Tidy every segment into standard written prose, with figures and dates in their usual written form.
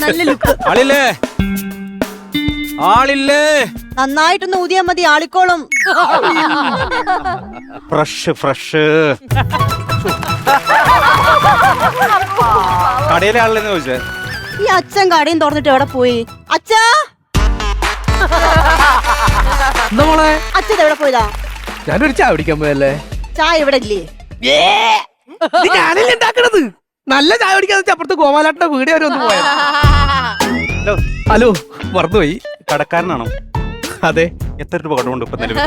നല്ല ലുക്ക്. ആളില്ലേ? ആളില്ലേ? നന്നായിട്ടൊന്ന് ഊതിയാ മതി, ആളിക്കോളും. ഫ്രഷ് കടയിലെ ആളില്ലെന്ന് ചോദിച്ചേ. ഈ അച്ഛൻ കടയും തുറന്നിട്ട് എവിടെ പോയി? അച്ഛാ, എന്താ മോളെ? അച്ഛൻ എവിടെ പോയതാ? ഞാനൊരു ചായ കുടിക്കാൻ പോയല്ലേ. ചായ ഇവിടെ ഇല്ലേ? ഞാനല്ലേ ഉണ്ടാക്കണത്. നല്ല ചായ കുടിക്കാന്ന് വെച്ചാൽ അപ്പുറത്ത് ഗോപാലാട്ടന്റെ വീട് വരെ ഒന്ന് പോയത്. ഹലോ, മറന്നുപോയി. കടക്കാരനാണോ? അതെ. എത്ര രൂപ കടമുണ്ട് ഇപ്പൊ നിലവിൽ?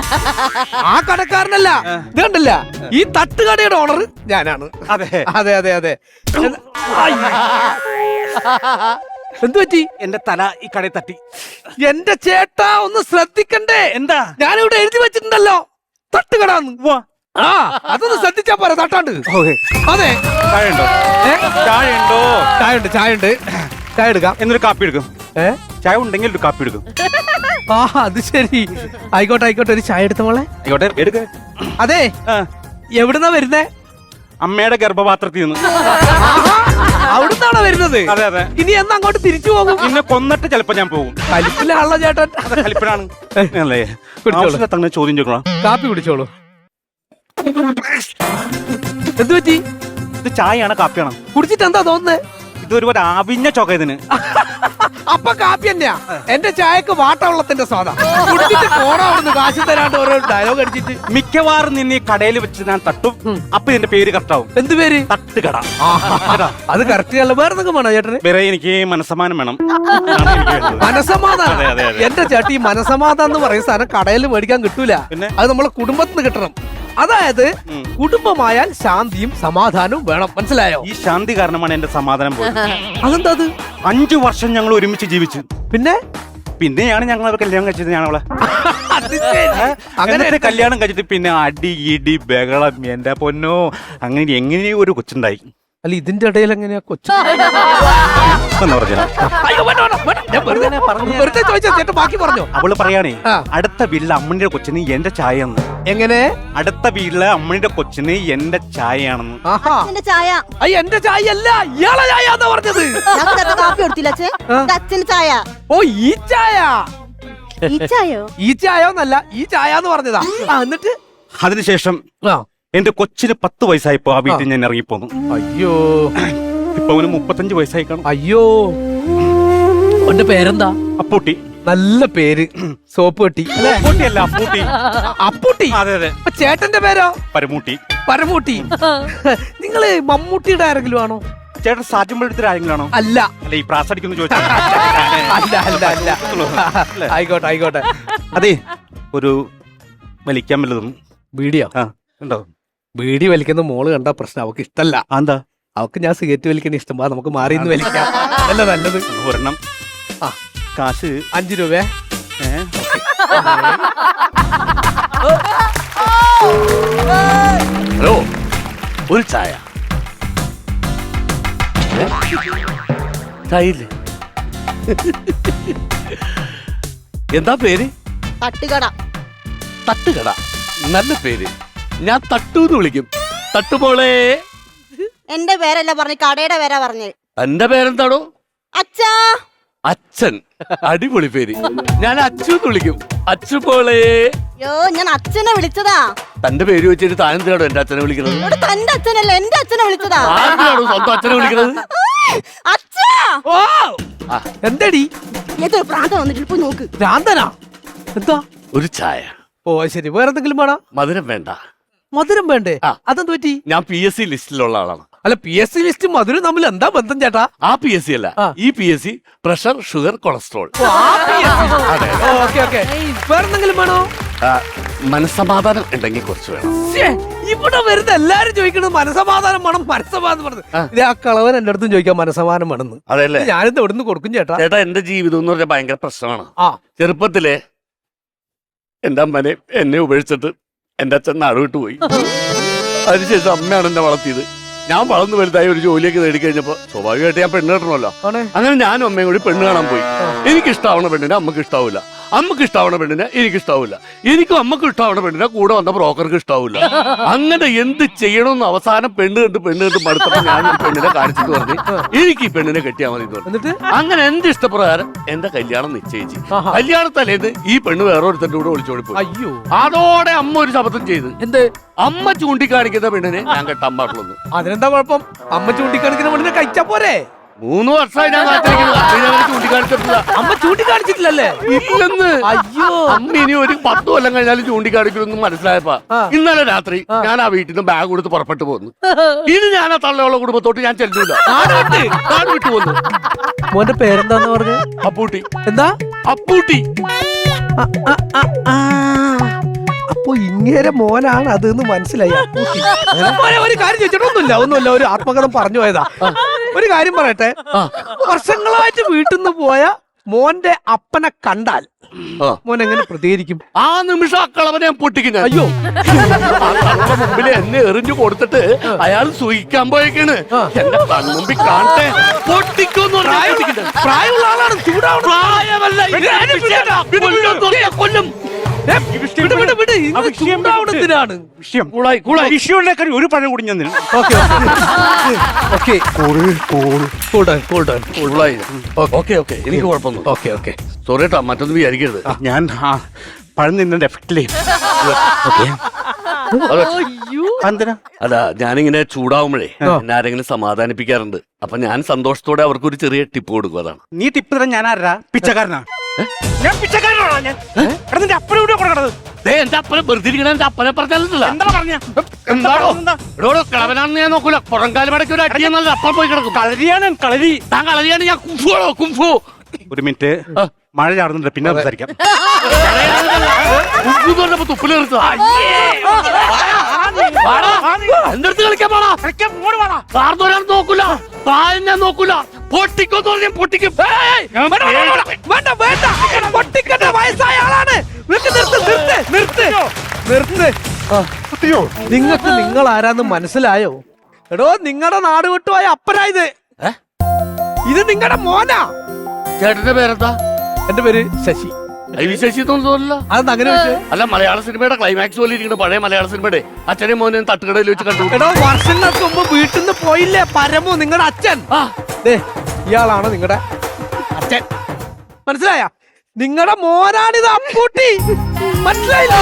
ആ കടക്കാരനല്ല, ഇത് കണ്ടില്ല, ഈ തട്ടുകടയുടെ ഓണർ ഞാനാണ്. അതെ അതെ അതെ അതെ. എന്തു പറ്റി? എന്റെ തല ഈ കടയിൽ തട്ടി. എന്റെ ചേട്ടാ ഒന്ന് ശ്രദ്ധിക്കണ്ടേ? എന്താ? ഞാനിവിടെ എഴുതി വെച്ചിട്ടുണ്ടല്ലോ തട്ടുകടാന്ന്. ആ, അതൊന്ന് ശ്രദ്ധിച്ചാ പോരാ, തട്ടാണ്ട്. അതെ. ചായ ഉണ്ടോ? ചായ ഉണ്ടോ? ചായ ഉണ്ട്, ചായ ഉണ്ട്. ചായ എടുക്കാം. എന്നൊരു കാപ്പി എടുക്കും. ചായ ഉണ്ടെങ്കിൽ ഒരു കാപ്പി എടുക്കും. ആ, അത് ശരി. ആയിക്കോട്ടെ ആയിക്കോട്ടെ, ഒരു ചായ എടുത്ത മോളെ. ആയിക്കോട്ടെ, എടുക്ക. അതെ, എവിടുന്നാ വരുന്നേ? അമ്മയുടെ ഗർഭപാത്രത്തിൽ നിന്ന്. അവിടുന്നാണോ വരുന്നത്? അതെ അതെ. ഇനി എന്നാ അങ്ങോട്ട് തിരിച്ചു പോകും? പിന്നെ കൊന്നിട്ട് ചിലപ്പോ ഞാൻ പോകും. കലിപ്പിലാണല്ലോ ചേട്ടൻ. കലിപ്പിലാണ് അല്ലേ? തങ്ങനെ ചോദ്യം ചോദിക്കണം. കാപ്പി കുടിച്ചോളൂ. എന്ത് പറ്റി? ഇത് ചായയാണ് കാപ്പിയാണ്? കുടിച്ചിട്ട് എന്താ തോന്നുന്നേ? ഇതൊരു ആവിഞ്ഞ ചൊക ഇതിന്. അപ്പൊ കാപ്പി തന്നെയാ. എന്റെ ചായക്ക് വാട്ടവെള്ളത്തിന്റെ സ്വാദ. കുടിച്ചിട്ട് പോണാവുന്നു കാശ് തരാണ്ട് ഓരോ ഡയലോഗ് അടിച്ചിട്ട്. മിക്കവാറും നിന്നെ ഈ കടയിൽ വെച്ച് ഞാൻ തട്ടും. അപ്പൊ ഇതിന്റെ പേര് കറക്റ്റാവും. എന്ത് പേര്? തട്ടുകട. അത് കറക്റ്റ് അല്ല. വേറെ എന്തൊക്കെ വേണോ ചേട്ടന്? വേറെ എനിക്ക് മനസ്സമാനം വേണം. മനസമാധാനം. എന്റെ ചേട്ടി, മനസമാധാനം എന്ന് പറയുന്ന സാധനം കടയിൽ മേടിക്കാൻ കിട്ടൂല. പിന്നെ അത് നമ്മളെ കുടുംബത്തിന് കിട്ടണം. അതായത് കുടുംബമായാൽ ശാന്തിയും സമാധാനവും വേണം. മനസ്സിലായോ? ഈ ശാന്തി കാരണമാണ് എന്റെ സമാധാനം പോയത്. അതെന്താ? അത് 5 വർഷം ഞങ്ങൾ ഒരുമിച്ച് ജീവിച്ചു. പിന്നെയാണ് ഞങ്ങൾ കല്യാണം കഴിച്ചത്. ഞാനവളെ അങ്ങനെ കല്യാണം കഴിച്ചിട്ട് പിന്നെ അടി ഇടി ബഹളം. എന്റെ പൊന്നോ, അങ്ങനെ എങ്ങനെയോ ഒരു കൊച്ചുണ്ടായി. അല്ല, ഇതിന്റെ ഇടയിൽ എങ്ങനെയാ കൊച്ചു? ബാക്കി പറഞ്ഞോ. അവള് പറയാണേ, അടുത്ത വീട്ടിലെ അമ്മയുടെ കൊച്ചിന് എന്റെ ചായ. എങ്ങനെ? അടുത്ത വീട്ടിലെ അമ്മയുടെ കൊച്ചിന് എന്റെ ചായയാണെന്ന്. ചായ എന്റെ ചായ അല്ല, ഇയാളെ ചായ എന്നാ പറഞ്ഞത്. കാപ്പി കൊടുത്തില്ല അച്ഛന് ചായ. ഓ, ഈ ചായ. ഈ ചായോന്നല്ല, ഈ ചായ എന്ന് പറഞ്ഞതാ. എന്നിട്ട് അതിനുശേഷം എന്റെ കൊച്ചിന് 10 വയസ്സായപ്പോ ആ വീട്ടിൽ ഞാൻ ഇറങ്ങിപ്പോന്നു. അയ്യോ, ഇപ്പൊ അവന് 35 വയസ്സായി കാണും. അയ്യോ, അവന്റെ പേരെന്താ? അപ്പൂട്ടി. നല്ല പേര്. സോപ്പ് പെട്ടി. അപ്പൂട്ടിയല്ല, അപ്പൂട്ടി. അപ്പൂട്ടി? അതെ അതെ. ചേട്ടന്റെ പേരോ? പരമൂട്ടി. പരമൂട്ടി. നിങ്ങള് മമ്മൂട്ടിയുടെ ആരെങ്കിലും ആണോ? ചേട്ടൻ സാജുമ്പഴത്തിൽ ആരെങ്കിലും ആണോ? അല്ല. അല്ല, ഈ പ്രാസടിക്കുന്നു ചോദിച്ചാൽ അല്ല അല്ല അല്ല. ആയിക്കോട്ടെ ആയിക്കോട്ടെ. അതെ, ഒരു വലിക്കാൻ വല്ലതും വീഡിയോ ഉണ്ടോ? വീഡിയോ വലിക്കുന്ന മോള് കണ്ട പ്രശ്നം അവക്ക് ഇഷ്ടല്ല. എന്താ? അവക്ക് ഞാൻ സിഗരറ്റ് വലിക്കണ ഇഷ്ടം. നമുക്ക് മാറി നിന്ന് വലിക്കാം. അല്ല, നല്ലത്. ഒരെണ്ണം. കാശ് 5 രൂപ. ഹലോ, ഒരു ചായ. ചായയില്ലേ? എന്താ പേര്? തട്ടുകട. തട്ടുകട, നല്ല പേര്. ഞാൻ തട്ടൂന്ന് വിളിക്കും. തട്ടുപോളെ. എന്റെ പേരല്ല പറഞ്ഞു, കടയുടെ പേരാ പറഞ്ഞു. എന്റെ പേരെന്താണോ? അച്ഛാ. അച്ഛൻ, അടിപൊളി പേര്. ഞാൻ അച്ചുന്ന് വിളിക്കും. അച്ചുപോളെ. യോ, ഞാൻ അച്ഛനെ വിളിച്ചതാ. തന്റെ പേര് വെച്ചിട്ട് താനെന്തിനാണോ എന്റെ അച്ഛനെ വിളിക്കുന്നത്? തന്റെ അച്ഛനല്ല, എന്റെ അച്ഛനെ വിളിച്ചതാ. സ്വന്തം അച്ഛനെ വിളിക്കുന്നത്? അച്ഛാ. എന്തടി? ഏതൊരു പ്രാന്തം വന്നിട്ട് പോയി നോക്ക്. ഭ്രാന്തനാ? എന്താ? ഒരു ചായ. ഓ ശരി. വേറെ എന്തെങ്കിലും വേണം? മധുരം വേണ്ട. മധുരം വേണ്ടേ? അതെന്ത് പറ്റി? ഞാൻ PSC ലിസ്റ്റിലുള്ള ആളാണ്. അല്ല, PSC ലിസ്റ്റ് മധുരം തമ്മിൽ എന്താ ബന്ധം ചേട്ടാ? ആ PSC അല്ല, ഈ PSC പ്രഷർ, ഷുഗർ, കൊളസ്ട്രോൾ. വേറെന്തെങ്കിലും വേണോ? മനസ്സമാധാനം ഉണ്ടെങ്കിൽ കുറച്ച് വേണം. ഇവിടെ വരുന്ന എല്ലാരും ചോദിക്കുന്നത് മനസ്സമാധാനം വേണം, മനസ്സമാധാനം വേണം. ഇത് ആ കളവൻ എന്റെ അടുത്തും ചോദിക്കാൻ മനസ്സമാധാനം വേണമെന്ന്. അതെല്ലേ? ഞാനിത് എവിടുന്ന് കൊടുക്കും ചേട്ടാ? ചേട്ടാ, എന്റെ ജീവിതം എന്ന് പറഞ്ഞാൽ ഭയങ്കര പ്രശ്നമാണ്. ചെറുപ്പത്തിലെ എന്റെ അമ്മനെ എന്നെ ഉപേക്ഷിച്ചിട്ട് എന്റെ അച്ഛൻ നാടുവിട്ട് പോയി. അതിനുശേഷം അമ്മയാണ് എന്നെ വളർത്തിയത്. ഞാൻ വളർന്നു വലുതായി ഒരു ജോലിയൊക്കെ നേടിക്കഴിഞ്ഞപ്പോ സ്വാഭാവികമായിട്ട് ഞാൻ പെണ്ണ് കെട്ടണമല്ലോ. അങ്ങനെ ഞാനും അമ്മയും കൂടി പെണ്ണ് കാണാൻ പോയി. എനിക്ക് ഇഷ്ടമാവണ പെണ്ണിനെ അമ്മക്ക് ഇഷ്ടാവില്ല. അമ്മക്ക് ഇഷ്ടാവണ പെണ്ണിനെ എനിക്ക് ഇഷ്ടാവില്ല, എനിക്കും അമ്മക്ക് ഇഷ്ടാവണ പെണ്ണിനെ കൂടെ വന്ന ബ്രോക്കർക്ക് ഇഷ്ടാവില്ല. അങ്ങനെ എന്ത് ചെയ്യണമെന്ന് അവസാനം പെണ്ണ് കണ്ട് മടുത്തപ്പോ ഞാൻ ഈ പെണ്ണിനെ കാണിച്ചിട്ട് പറഞ്ഞു എനിക്ക് ഈ പെണ്ണിനെ കെട്ടിയാൽ മതി എന്ന് പറഞ്ഞു. അങ്ങനെ എന്റെ ഇഷ്ടപ്രകാരം എന്റെ കല്യാണം നിശ്ചയിച്ചു. കല്യാണത്തലേന്ന് ഈ പെണ്ണ് വേറൊരുത്തന്റെ കൂടെ ഒളിച്ചോടി പോയി. അയ്യോ, അതോടെ അമ്മ ഒരു ശബ്ദം ചെയ്ത് എന്ത്? അമ്മ ചൂണ്ടിക്കാണിക്കുന്ന പെണ്ണിനെ ഞാൻ കെട്ടാൻ പാടുള്ളൂ. അതിനെന്താ കുഴപ്പം? അമ്മ ചൂണ്ടിക്കാണിക്കുന്ന പെണ്ണിനെ കഴിച്ചാ പോരെ? 3 വർഷമായി ഞാൻ കാത്തിരിക്കുന്നത്. ചൂണ്ടിക്കാണിച്ചിട്ടില്ല. അമ്മ ചൂണ്ടിക്കാണിച്ചിട്ടില്ലല്ലേ? ഇല്ലെന്ന്. അയ്യോ, അമ്മ ഇനി ഒരു 10 കൊല്ലം കഴിഞ്ഞാലും ചൂണ്ടിക്കാണിക്കുമെന്ന് മനസ്സിലായപ്പോ ഇന്നലെ രാത്രി ഞാൻ ആ വീട്ടിൽ നിന്ന് ബാഗ് കൊടുത്ത് പുറപ്പെട്ടു പോന്നു. ഇനി ഞാൻ ആ തള്ളയുള്ള കുടുംബത്തോട്ട് ഞാൻ ചെല്ലില്ല. നാട് വിട്ടു പോന്നു. മോന്റെ പേരെന്താന്ന് പറഞ്ഞ? അപ്പൂട്ടി. എന്താ? അപ്പൂട്ടി. അപ്പൊ ഇങ്ങേരെ മോനാണ് അത് മനസ്സിലായി. ഒരു കാര്യം ചോദിച്ചിട്ടൊന്നുമില്ല, ഒന്നുമില്ല, ഒരു ആത്മകഥം പറഞ്ഞു പോയതാ. ഒരു കാര്യം പറയട്ടെ, വർഷങ്ങളായിട്ട് വീട്ടിൽ നിന്ന് പോയ മോന്റെ അപ്പനെ കണ്ടാൽ മോൻ എങ്ങനെ പ്രതികരിക്കും? ആ നിമിഷം അക്കളവനെ ഞാൻ പൊട്ടിക്കും. അയ്യോ, മുമ്പിൽ എന്നെ എറിഞ്ഞു കൊടുത്തിട്ട് അയാൾ സൂഹിക്കാൻ പോയേക്കാണ്. എന്റെ കൺമുമ്പിൽ കാണട്ടെ. പൊട്ടിക്കൊന്നു പ്രായമുള്ള ആളാണ്, ചൂടാവണം. കൊല്ലും. ഒരു പഴം കൂടി ഞാൻ എനിക്ക് കുഴപ്പമൊന്നും. സോറി കേട്ടോ, മറ്റൊന്നും വിചാരിക്കരുത്. ഞാൻ പഴം നിന്നതിന്റെ എഫക്റ്റിലേ. അല്ല, ഞാനിങ്ങനെ ചൂടാവുമ്പോഴേ എന്നെ ആരെങ്കിലും സമാധാനിപ്പിക്കാറുണ്ട്. അപ്പൊ ഞാൻ സന്തോഷത്തോടെ അവർക്കൊരു ചെറിയ ടിപ്പ് കൊടുക്കും. അതാണ്. നീ ടിപ്പ് തരാൻ ഞാൻ ആരാ? പിച്ചക്കാരനാ? ഞാൻ പിച്ചക്കാരനാണോ? ഞാൻ നിന്റെ അപ്പനെ കൂടെ കൊടുക്കണത്? എന്റെ അപ്പനെ വെറുതെ ഇരിക്കണ എന്റെ അപ്പനെ പറഞ്ഞാലല്ല. എന്താ പറഞ്ഞ? എന്താണോ കളവനാണെന്ന് ഞാൻ നോക്കൂല. പുറംകാലം മടക്കി ഒരു അടിയാൽ നല്ല അപ്പം പോയി കിടക്കും. കളരിയാണ് കളരി. താൻ കളരിയാണ്. ഞാൻ കുംഫുവാണോ? കുംഫു. ഒരു മിനിറ്റ്, മഴ ചാടുന്നുണ്ട്, പിന്നെ സംസാരിക്കാം. തുപ്പിൽ എന്റെ അടുത്ത് കളിക്കാൻ പാടാ. കാർന്നോരാൻ നോക്കൂല, പ്രായം ഞാൻ നോക്കൂല. പൊട്ടിക്കൊന്നു പറഞ്ഞാൽ പൊട്ടിക്കും. പൊട്ടിക്കട്ടെ, വയസ്സായ ആളാണ്. നിങ്ങൾക്ക് നിങ്ങൾ ആരാന്ന് മനസ്സിലായോ? എടോ, നിങ്ങളുടെ നാട് വിട്ടുപോയ അപ്പനായത്. ഇത് നിങ്ങളുടെ മോനാ. ചേട്ടന്റെ പേരെന്താ? എന്റെ പേര് ശശി. ശശി തോന്നില്ല. അതെന്താ അങ്ങനെ? അല്ല, മലയാള സിനിമയുടെ ക്ലൈമാക്സ് പോലെ ഇരിക്കുന്ന പഴയ മലയാള സിനിമയുടെ അച്ഛനെയും മോനെ തട്ടുകടയിൽ വെച്ച് കണ്ടു. എടോ, വർഷങ്ങൾക്ക് മുമ്പ് വീട്ടിൽ നിന്ന് പോയില്ലേ പരമു, നിങ്ങളുടെ അച്ഛൻ? ഇയാളാണ് നിങ്ങളുടെ അച്ഛൻ. മനസ്സിലായ? നിങ്ങളുടെ മോനാണിത്, അപ്പൂട്ടി. മനസ്സിലായില്ല?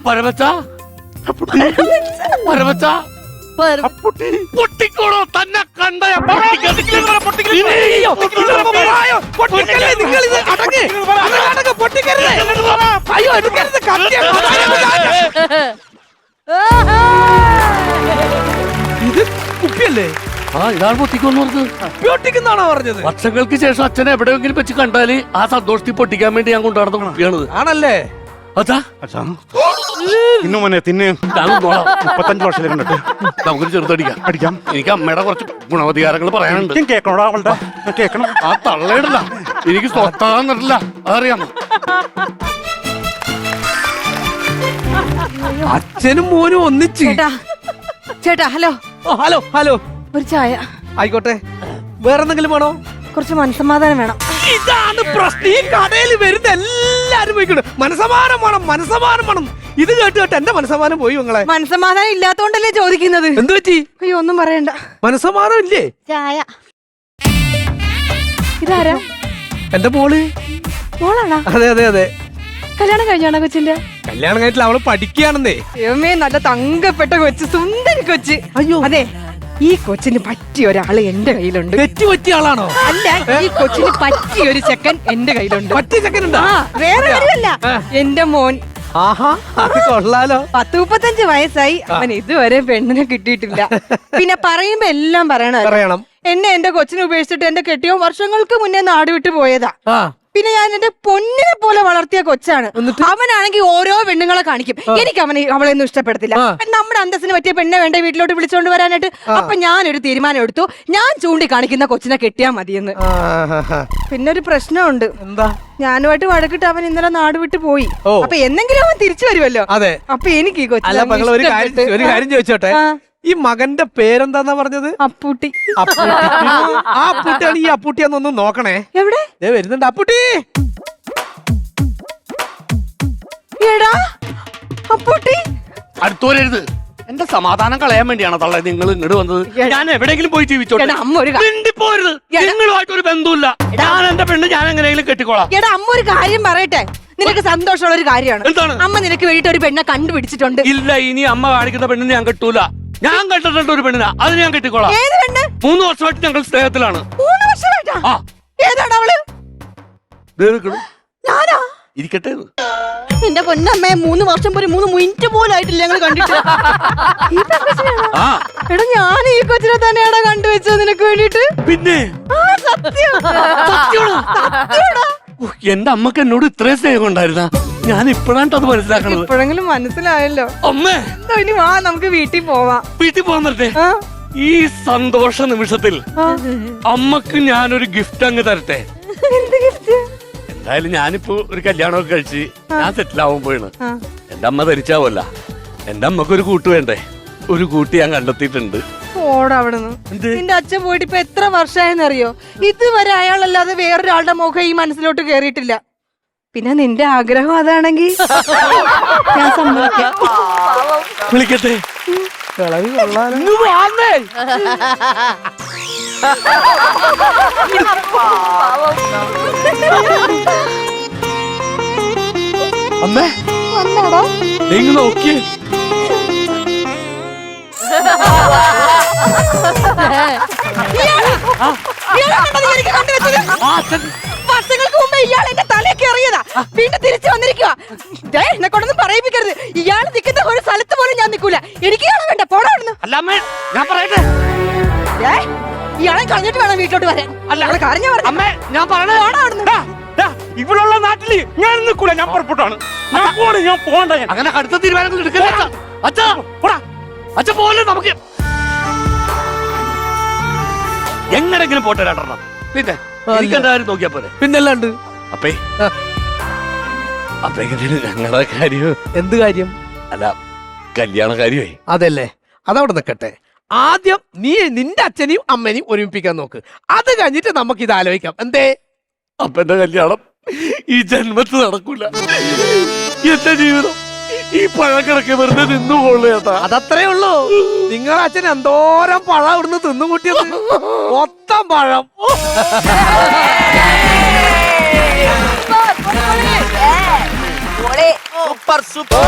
പരമച്ച, പരമച്ച, പൊട്ടിക്കോടോ തന്നെ കണ്ട. ഇത് കുപ്പിയല്ലേ? ഇതാണ് പൊട്ടിക്കോന്ന് പറഞ്ഞത്. പൊട്ടിക്കുന്നാണോ പറഞ്ഞത്? വർഷങ്ങൾക്ക് ശേഷം അച്ഛനെ എവിടെയെങ്കിലും വെച്ച് കണ്ടാല് ആ സന്തോഷത്തിൽ പൊട്ടിക്കാൻ വേണ്ടി ഞാൻ കൊണ്ടുനടന്ന കുപ്പിയാണിത്. ആണല്ലേ? അച്ഛാ, തിന്നു മോനെ തിന്ന്. 35 വർഷം കണ്ടിട്ട് നമുക്കൊരു ചെറുതടിക്കാം. അടിക്കാം. എനിക്ക് അമ്മയുടെ കുറച്ച് ഗുണവധികാരങ്ങൾ പറയാനുണ്ട്. കേൾക്കണോടാ അവളുടെ? കേൾക്കണം. ആ തള്ളയിടില്ല, എനിക്ക് സ്വത്താന്നിട്ടില്ല, അതറിയാമോ? അച്ഛനും മോനും ഒന്നിച്ച്. ചേട്ടാ, ഹലോ. Hello hello. ഒരു ചായ ആയിക്കോട്ടെ. വേറെന്തെങ്കിലും വേണോ? കുറച്ച് മനസ്സമാധാനം വേണം. ഇതാണ് പ്രശ്നം. ഈ കടയിൽ വരുന്ന എല്ലാരും പോയിക്കോട്ടെ, മനസ്സമാനം വേണം, മനസ്സമാനം വേണം. ഇത് കേട്ട് കേട്ട് എന്റെ മനസ്സമാനം പോയി. നിങ്ങളെ മനസ്സമാധാനം ഇല്ലാത്തോണ്ടല്ലേ ചോദിക്കുന്നത്? എന്ത് പറ്റി? അയ്യോ, ഒന്നും പറയണ്ട. മനസ്സമാനം ഇല്ലേ? ചായ. ഇതാരാ? എന്റെ മോള്. മോളാണോ? അതെ അതെ അതെ. കല്യാണം കഴിഞ്ഞാണോ കൊച്ചിന്റെ? കല്യാണം കഴിഞ്ഞിട്ടില്ല, അവള് പഠിക്കുകയാണെന്നേ. ദൈവമേ, നല്ല തങ്കപ്പെട്ട കൊച്ച്, സുന്ദരി കൊച്ച്. അയ്യോ, അതെ, ഈ കൊച്ചിന് പറ്റിയ ഒരാള് എന്റെ കയ്യിലുണ്ട്. തെറ്റു പറ്റിയ ആളാണോ? അല്ല, ഈ കൊച്ചിന് പറ്റിയ ഒരു ചെക്കൻ എന്റെ കയ്യിലുണ്ട്. പറ്റിയ ചെക്കൻ ഉണ്ടോ? വേറെ ആരുമല്ല, എന്റെ മോൻ. ആഹാ, അത് കൊള്ളാലോ. 30-35 വയസ്സായി, അവൻ ഇതുവരെ പെണ്ണിനെ കിട്ടിയിട്ടില്ല. പിന്നെ പറയുമ്പോ എല്ലാം പറയണം. എന്നെ എന്റെ കൊച്ചിനെ ഉപേക്ഷിച്ചിട്ട് എന്റെ കെട്ടിയോ വർഷങ്ങൾക്ക് മുന്നേ നാട് വിട്ടു പോയതാ. പിന്നെ ഞാൻ എന്റെ പൊന്നിനെ പോലെ വളർത്തിയ കൊച്ചാണ്. അവനാണെങ്കിൽ ഓരോ പെണ്ണുങ്ങളെ കാണിക്കും. എനിക്ക് അവളെയൊന്നും ഇഷ്ടപ്പെടത്തില്ല. നമ്മുടെ അന്തസ്സിന് പറ്റിയ പെണ്ണെ വേണ്ട വീട്ടിലോട്ട് വിളിച്ചോണ്ട് വരാനായിട്ട്. അപ്പൊ ഞാനൊരു തീരുമാനം എടുത്തു, ഞാൻ ചൂണ്ടിക്കാണിക്കുന്ന കൊച്ചിനെ കെട്ടിയാ മതിയെന്ന്. പിന്നെ ഒരു പ്രശ്നമുണ്ട്. എന്താ? ഞാനുമായിട്ട് വഴക്കിട്ട് അവൻ ഇന്നലെ നാട് വിട്ട് പോയി. അപ്പൊ എന്നെങ്കിലും അവൻ തിരിച്ചു വരുമല്ലോ. അതെ. അപ്പൊ എനിക്ക് ഈ ഒരു കാര്യം ചോദിച്ചോട്ടെ, ഈ മകന്റെ പേരെന്താന്നാ പറഞ്ഞത്? അപ്പൂട്ടി. അപ്പൂട്ടി. ആ അപ്പൂട്ടിയാണ് ഈ അപ്പൂട്ടിയാന്നൊന്ന് നോക്കണേ. എവിടെ വരുന്നുണ്ട് അപ്പൂട്ടി. എടാ അപ്പൂട്ടി, അടുത്തോരരുത്. എന്റെ സമാധാനം കളയാൻ വേണ്ടിയാണ് തള്ള നിങ്ങൾ ഇങ്ങോട്ട് വന്നത്. ഞാൻ എവിടെയെങ്കിലും പോയി ജീവിച്ചോട്ടെ. അമ്മ ഒരു പോരുത്. നിങ്ങളുമായിട്ട് ഒരു ബന്ധമില്ല. ഞാൻ എന്റെ പെണ്ണ് ഞാൻ എങ്ങനെയെങ്കിലും കെട്ടിക്കോളാം. എടാ അമ്മ ഒരു കാര്യം പറയട്ടെ, നിനക്ക് സന്തോഷമുള്ള ഒരു കാര്യമാണ്. എന്താണ്? അമ്മ നിനക്ക് വേണ്ടിട്ട് ഒരു പെണ്ണെ കണ്ടുപിടിച്ചിട്ടുണ്ട്. ഇല്ല, ഇനി അമ്മ കാണിക്കുന്ന പെണ്ണിനെ ഞാൻ കെട്ടൂല. ഞാൻ കണ്ടിട്ടുണ്ട് ഒരു പെണ്ണിനാ, അത് ഞാൻ കെട്ടിക്കോളാം. ഏത് പെണ്ണ്? 3 വർഷമായിട്ട് ഞങ്ങൾ സ്നേഹത്തിലാണ്. 3 വർഷമായിട്ടാ? ആ. ഏതാണ് അവള്? ഞാനാ? ഇരിക്കട്ടെ. എന്റെ പൊന്നമ്മേ, 3 വർഷം പോലും 3 മിനിറ്റ് പോലും ആയിട്ടില്ല ഞങ്ങൾ കണ്ടിട്ട്. ഈ പെൺകൊച്ചിനെയാണോ? ആ. എടാ ഞാൻ ഈ കൊച്ചിനെ തന്നെയാടാ കണ്ടുവെച്ചത് നിനക്ക് വേണ്ടിട്ട്. പിന്നെ സത്യം. സത്യമാണോ? എന്റെ അമ്മക്ക് എന്നോട് ഇത്രയും സ്നേഹം ഉണ്ടായിരുന്ന ഞാൻ ഇപ്പോഴാണ് അത് മനസ്സിലാക്കണത്. ഇപ്പോഴെങ്കിലും മനസ്സിലായല്ലോ. അമ്മേ, ഇനി വാ നമുക്ക് വീട്ടിൽ പോവാം. വീട്ടിൽ പോകാൻ പറ്റേ? ഈ സന്തോഷ നിമിഷത്തിൽ അമ്മക്ക് ഞാനൊരു ഗിഫ്റ്റ് അങ്ങ് തരട്ടെ. എന്ത് ഗിഫ്റ്റ്? എന്തായാലും ഞാനിപ്പോ ഒരു കല്യാണമൊക്കെ കഴിച്ച് ഞാൻ സെറ്റിൽ ആവുമ്പോഴാണ് എന്റെ അമ്മ ധരിച്ചാവല്ല. എന്റെ അമ്മക്ക് ഒരു കൂട്ട് വേണ്ടേ? ഒരു കൂട്ടി ഞാൻ കണ്ടെത്തിയിട്ടുണ്ട്. ഓടവിടുന്ന്. നിന്റെ അച്ഛൻ പോയിട്ട് ഇപ്പൊ എത്ര വർഷമായെന്നറിയോ? ഇതുവരെ അയാളല്ലാതെ വേറൊരാളുടെ മുഖം ഈ മനസ്സിലോട്ട് കേറിയിട്ടില്ല. പിന്നെ നിന്റെ ആഗ്രഹം അതാണെങ്കിൽ ഞാൻ സമ്മതിക്കാം. വിളിക്കട്ടെ? അമ്മേ നീങ്ങ നോക്കിയേ. വർഷങ്ങൾക്ക് മുമ്പ് ഇയാൾ എന്റെ തലയൊക്കെ എറിയതാ. വീണ്ടും തിരിച്ചു വന്നിരിക്കുക. എന്നെ കൊണ്ടൊന്നും പറയിപ്പിക്കരുത്. ഇയാൾ നിൽക്കുന്ന ഒരു സ്ഥലത്ത് പോലും ഞാൻ നിൽക്കൂല. എനിക്ക് ഇയാളെ വേണ്ട. പോടാ അവിടുന്ന്. അല്ല അമ്മേ, ഞാൻ പറയട്ടെ. ഇയാളെ കളഞ്ഞിട്ട് വേണം വീട്ടിലോട്ട് വരാൻ. അല്ല കരഞ്ഞ അമ്മേ, ഞാൻ പറയണേ. പോടാ അവിടുന്ന്. ഇവിടെയുള്ള നാട്ടില് ഞാൻ നിൽക്കൂല. ഞാൻ പുറപ്പെട്ടാണ്. ഞാൻ പോകണ്ട. അങ്ങനെ കടുത്ത തീരുമാനങ്ങൾ എടുക്കല്ലേ അച്ഛാ. അച്ഛ പോലെ നമുക്ക് എങ്ങനെങ്കിലും പോട്ടെ രണ്ടെണ്ണം. പിന്നെ എനിക്കെന്തായാലും നോക്കിയാ പോലെ. പിന്നല്ലാണ്ട്. അപ്പേ ഞങ്ങളുടെ കാര്യം. എന്ത് കാര്യം? അല്ല, കല്യാണ കാര്യമേ. അതല്ലേ, അതവിടെ നിൽക്കട്ടെ. ആദ്യം നീ നിന്റെ അച്ഛനെയും അമ്മനെയും ഒരുമിപ്പിക്കാൻ നോക്ക്. അത് കഴിഞ്ഞിട്ട് നമുക്ക് ഇത് ആലോചിക്കാം. എന്തേ? അപ്പന്റെ കല്യാണം ഈ ജന്മത്ത് നടക്കൂല. എന്റെ ജീവിതം ഈ പഴക്കിടക്ക് വെറുതെ നിന്നു പോളൂ ചേട്ടാ. അതത്രേ ഉള്ളൂ. നിങ്ങളുടെ അച്ഛൻ എന്തോരം പഴം ഇവിടുന്ന് തിന്നുകൂട്ടിയത്. മൊത്തം പഴം. Super, super.